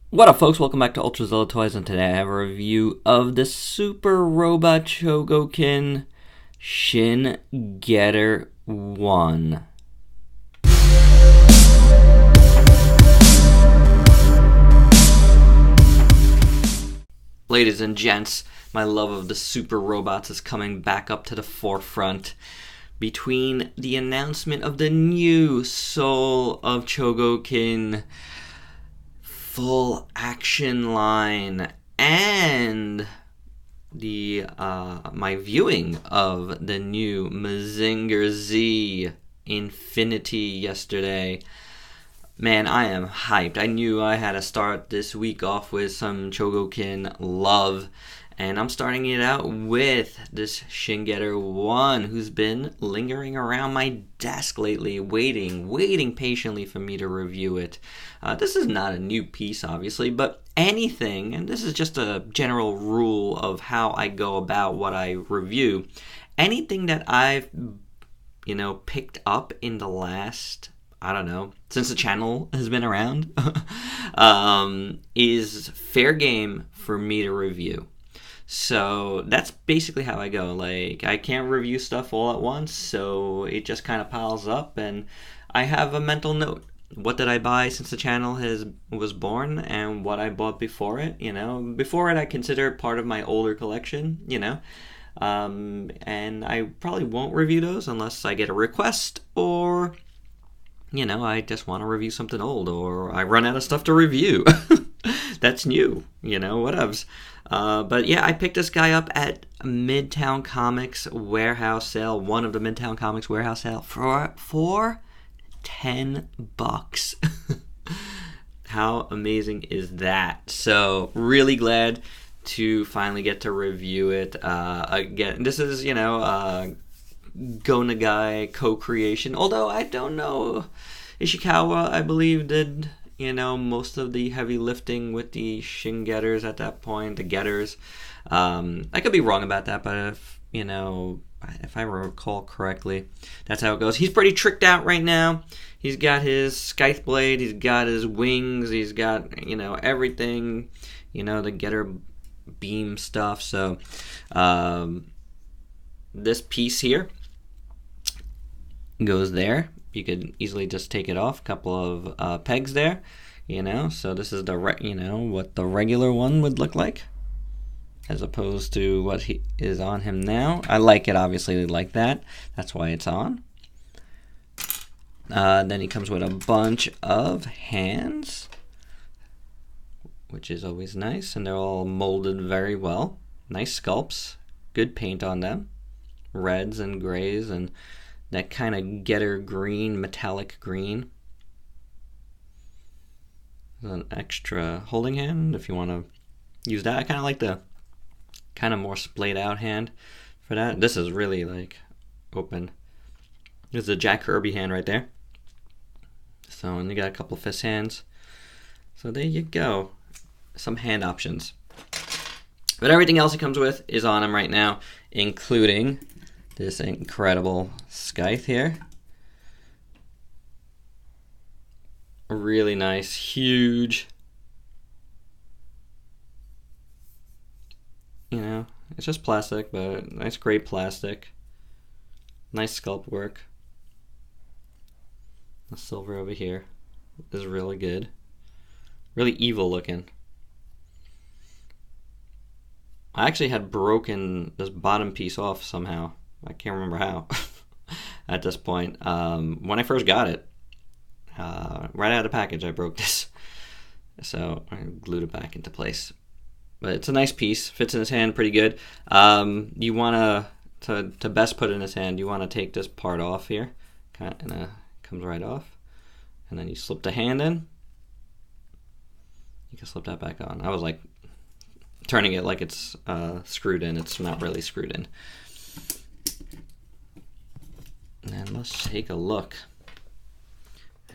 What up, folks? Welcome back to ULTRAZILLA Toys, and today I have a review of the Super Robot Chogokin Shin Getter 1. Ladies and gents, my love of the super robots is coming back up to the forefront between the announcement of the new Soul of Chogokin full action line and the my viewing of the new Mazinger Z Infinity yesterday. Man, I am hyped. I knew I had to start this week off with some Chogokin love, and I'm starting it out with this Shin Getter 1, who's been lingering around my desk lately, waiting patiently for me to review it. This is not a new piece, obviously, but anything, and this is just a general rule of how I go about what I review, anything that I've, picked up in the last, I don't know, since the channel has been around, is fair game for me to review. So that's basically how I go. Like, I can't review stuff all at once, so it just kind of piles up, and I have a mental note. What did I buy since the channel was born, and what I bought before it? Before it, I consider it part of my older collection. And I probably won't review those unless I get a request, or I just want to review something old, or I run out of stuff to review. That's new, whatevs. But yeah, I picked this guy up at Midtown Comics warehouse sale, one of the Midtown Comics warehouse sale, for $10. How amazing is that? So really glad to finally get to review it. Again, this is, Go Nagai co-creation, although I don't know. Ishikawa, I believe, did most of the heavy lifting with the Shin Getters at that point, the Getters. I could be wrong about that, but if I recall correctly, that's how it goes. He's pretty tricked out right now. He's got his scythe blade, he's got his wings, he's got everything, the Getter beam stuff. So this piece here goes there. You could easily just take it off, a couple of pegs there, so this is the what the regular one would look like, as opposed to what he is on him now. I like it, obviously, like that. That's why it's on. Then he comes with a bunch of hands, which is always nice, and they're all molded very well. Nice sculpts, good paint on them, reds and grays, and that kind of Getter green, metallic green. An extra holding hand if you want to use that. I kind of like the kind of more splayed out hand for that. This is really like open. There's a Jack Kirby hand right there. So, and you got a couple fist hands. So there you go. Some hand options. But everything else he comes with is on him right now, including this incredible scythe here. Really nice, huge. It's just plastic, but nice gray plastic. Nice sculpt work. The silver over here is really good. Really evil looking. I actually had broken this bottom piece off somehow. I can't remember how at this point. When I first got it, right out of the package, I broke this. So I glued it back into place. But it's a nice piece. Fits in his hand pretty good. You want to best put it in his hand, you want to take this part off here. And it comes right off. And then you slip the hand in. You can slip that back on. I was like turning it like it's screwed in. It's not really screwed in. And let's take a look.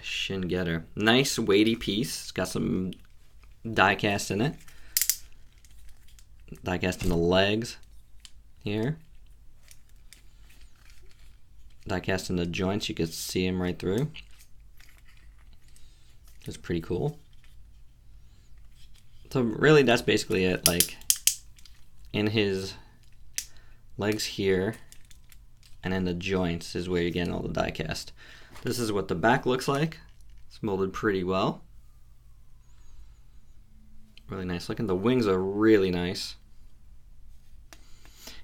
Shin Getter. Nice weighty piece. It's got some die cast in it. Die cast in the legs here. Die cast in the joints. You can see them right through. It's pretty cool. So really that's basically it. Like in his legs here and in the joints is where you're getting all the die cast. This is what the back looks like. It's molded pretty well. Really nice looking. The wings are really nice.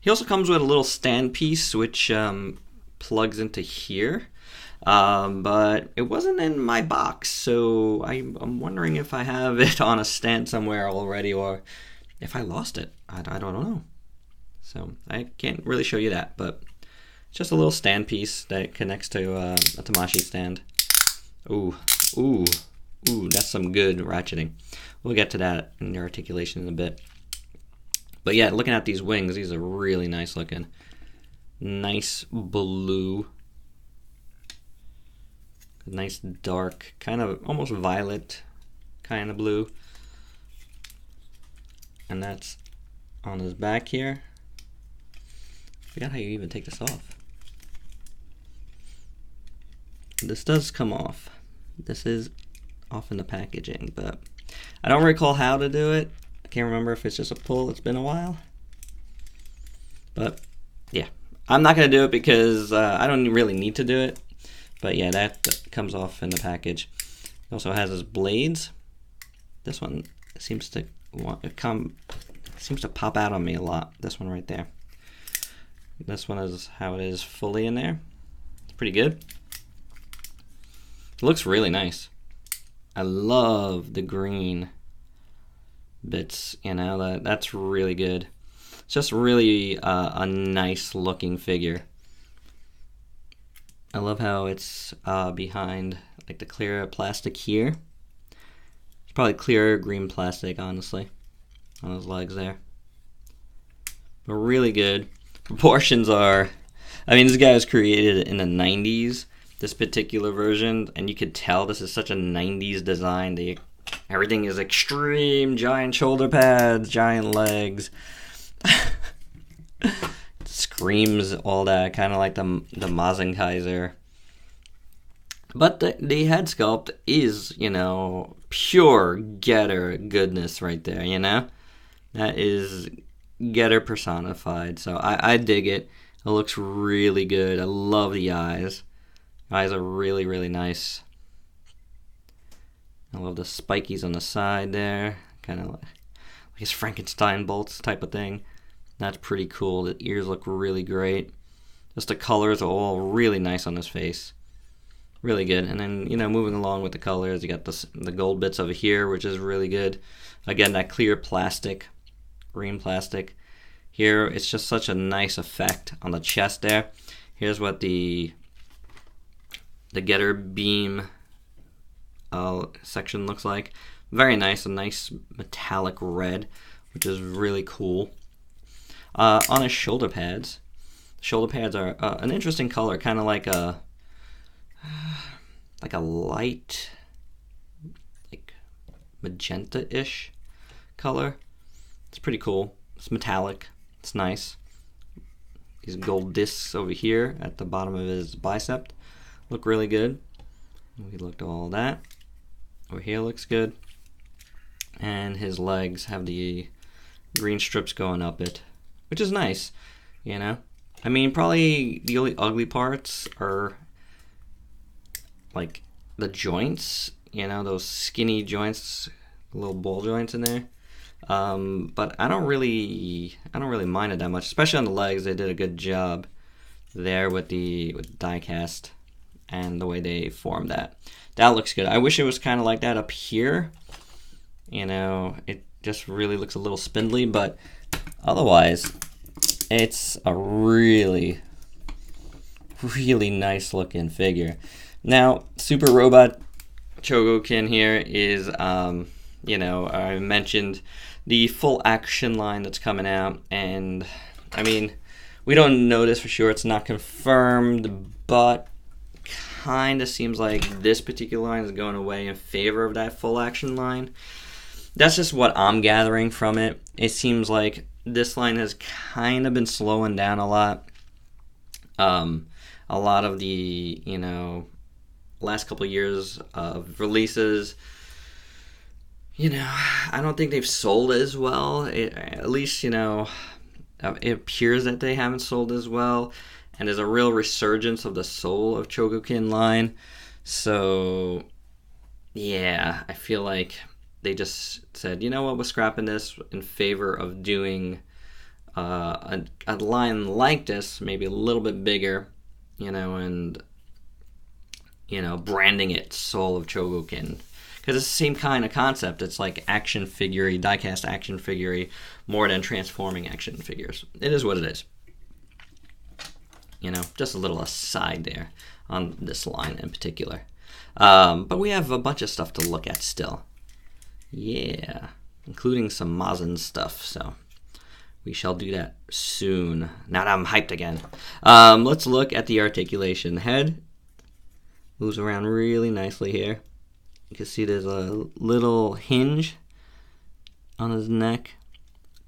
He also comes with a little stand piece which plugs into here. But it wasn't in my box, so I'm wondering if I have it on a stand somewhere already or if I lost it. I don't know. So I can't really show you that, but it's just a little stand piece that connects to a Tamashii stand. Ooh, that's some good ratcheting. We'll get to that in the articulation in a bit. But yeah, looking at these wings, these are really nice looking. Nice blue. Nice dark, kind of almost violet kind of blue. And that's on his back here. I forgot how you even take this off. This does come off. This is off in the packaging, but I don't recall how to do it. I can't remember if it's just a pull. It's been a while. But yeah, I'm not going to do it because I don't really need to do it. But yeah, that comes off in the package. It also has his blades. This one seems to pop out on me a lot. This one right there. This one is how it is fully in there. It's pretty good. It looks really nice. I love the green bits. You know, that's really good. It's just really a nice looking figure. I love how it's behind like the clear plastic here. It's probably clear green plastic, honestly, on his legs there. But really good. Proportions are, I mean, this guy was created in the 90s, this particular version, and you could tell this is such a 90s design. Everything is extreme, giant shoulder pads, giant legs. Screams all that, kind of like the Mazinkaiser. But the head sculpt is, you know, pure Getter goodness right there, you know? That is Getter personified, so I dig it. It looks really good. I love the eyes. Eyes are really, really nice. I love the spikies on the side there, kind of like his Frankenstein bolts type of thing. That's pretty cool. The ears look really great. Just the colors are all really nice on his face. Really good. And then, you know, moving along with the colors, you got the gold bits over here, which is really good. Again, that clear plastic, green plastic. Here, it's just such a nice effect on the chest there. Here's what the Getter beam section looks like. Very nice, a nice metallic red, which is really cool. On his shoulder pads are an interesting color, kind of like a light, like magenta-ish color. It's pretty cool. It's metallic. It's nice. These gold discs over here at the bottom of his bicep look really good. We looked at all that. Over here looks good. And his legs have the green strips going up it, which is nice, you know? I mean, probably the only ugly parts are like the joints, you know, those skinny joints, little ball joints in there. But I don't really mind it that much, especially on the legs. They did a good job there with die cast and the way they formed that. That looks good. I wish it was kind of like that up here. You know, it just really looks a little spindly, but otherwise, it's a really, really nice looking figure. Now, Super Robot Chogokin here is, you know, I mentioned the full action line that's coming out, and I mean, we don't know this for sure. It's not confirmed, but kind of seems like this particular line is going away in favor of that full action line. That's just what I'm gathering from it. It seems like this line has kind of been slowing down a lot. A lot of the, you know, last couple of years of releases, you know, I don't think they've sold as well. At least, you know, it appears that they haven't sold as well. And there's a real resurgence of the Soul of Chogokin line. So, yeah, I feel like they just said, you know what, we're scrapping this in favor of doing a line like this, maybe a little bit bigger, you know, and, you know, branding it Soul of Chogokin. Because it's the same kind of concept. It's like action figure, die-cast action figure, more than transforming action figures. It is what it is. You know, just a little aside there on this line in particular. But we have a bunch of stuff to look at still. Yeah, including some Mazin stuff, so we shall do that soon. Now that I'm hyped again. Let's look at the articulation. Head moves around really nicely here. You can see there's a little hinge on his neck,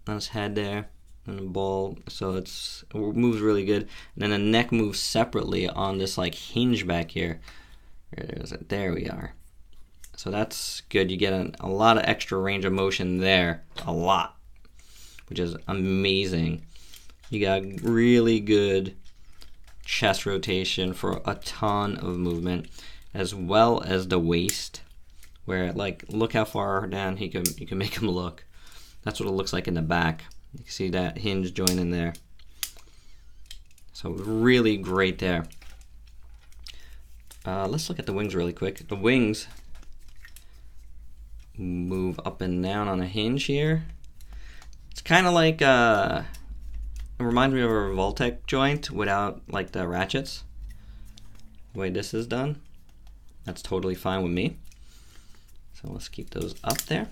on his head there, and the ball, so it moves really good. And then the neck moves separately on this like hinge back here. There we are. So that's good. You get a lot of extra range of motion there, a lot, which is amazing. You got really good chest rotation for a ton of movement, as well as the waist, where like look how far down you can make him look. That's what it looks like in the back. You can see that hinge joint in there. So really great there. Let's look at the wings really quick. The wings move up and down on a hinge here. It's kind of like it reminds me of a Revoltech joint without like the ratchets. The way this is done, that's totally fine with me. So let's keep those up there.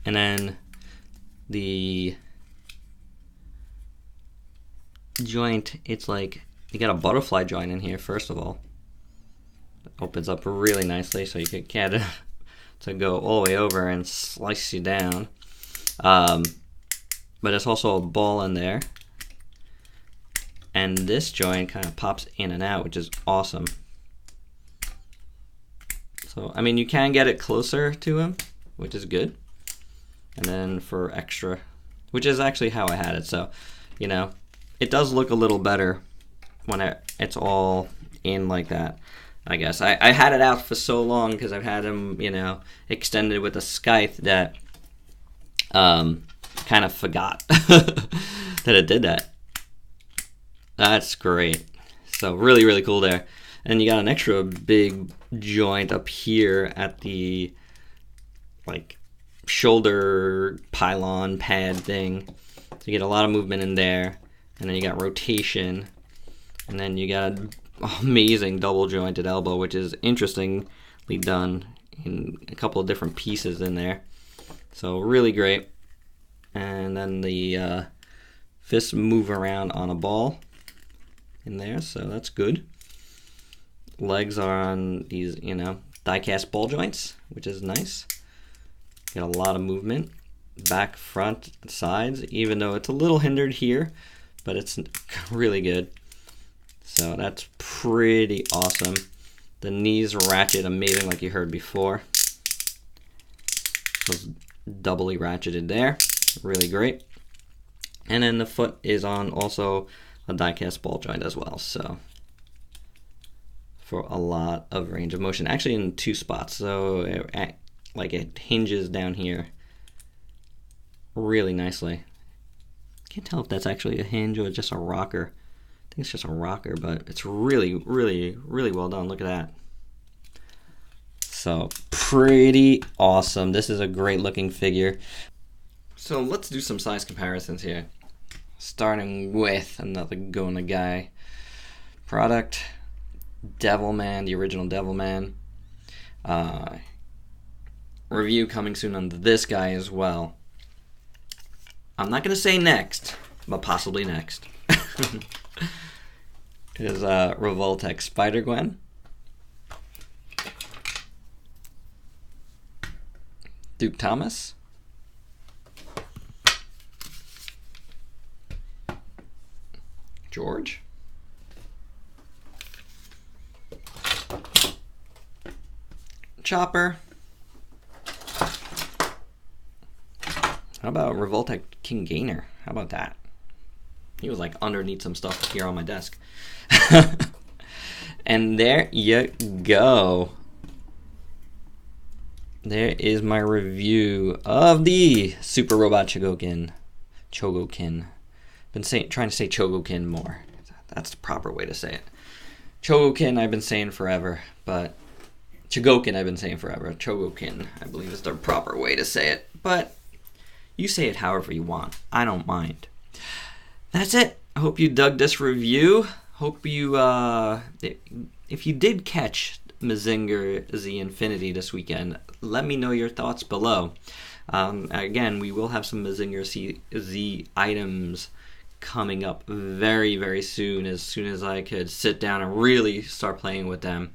And then the joint, it's like you got a butterfly joint in here. First of all, it opens up really nicely, so you could get it to go all the way over and slice you down. But there's also a ball in there, and this joint kind of pops in and out, which is awesome. So I mean, you can get it closer to him, which is good. And then for extra, which is actually how I had it, so you know, it does look a little better when it's all in like that. I guess I had it out for so long because I've had him, you know, extended with a scythe that kind of forgot that it did that. That's great. So really, really cool there. And you got an extra big joint up here at the like shoulder pylon pad thing. So you get a lot of movement in there. And then you got rotation. And then you got an amazing double jointed elbow, which is interestingly done in a couple of different pieces in there. So really great. And then the fists move around on a ball in there, so that's good. Legs are on these, you know, die-cast ball joints, which is nice. Get a lot of movement, back, front, sides, even though it's a little hindered here, but it's really good. So that's pretty awesome. The knees ratchet amazing like you heard before. So it's doubly ratcheted there. Really great. And then the foot is on also a die-cast ball joint as well. So for a lot of range of motion, actually in two spots. So it hinges down here really nicely. Can't tell if that's actually a hinge or just a rocker. I think it's just a rocker, but it's really, really, really well done. Look at that. So pretty awesome. This is a great looking figure. So let's do some size comparisons here. Starting with another Gona guy product, Devilman, the original Devilman. Review coming soon on this guy as well. I'm not going to say next, but possibly next. Is Revoltech Spider-Gwen. Duke Thomas. George. Chopper. How about Revoltech King Gainer? How about that? He was like underneath some stuff here on my desk. And there you go. There is my review of the Super Robot Chogokin. Been trying to say Chogokin more. That's the proper way to say it. Chogokin I've been saying forever, but Chogokin I've been saying forever. Chogokin, I believe, is the proper way to say it. But you say it however you want. I don't mind. That's it. I hope you dug this review. Hope you, if you did catch Mazinger Z Infinity this weekend, let me know your thoughts below. Again, we will have some Mazinger Z items coming up very, very soon as I could sit down and really start playing with them.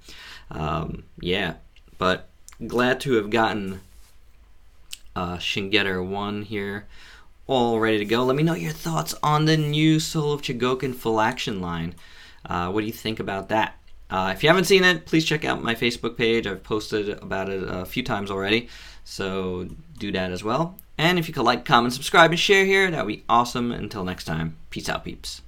Yeah, but glad to have gotten Shingetter 1 here all ready to go. Let me know your thoughts on the new Soul of Chogokin full action line. What do you think about that? If you haven't seen it, please check out my Facebook page. I've posted about it a few times already, so do that as well. And if you could like, comment, subscribe, and share here, that would be awesome. Until next time, peace out, peeps.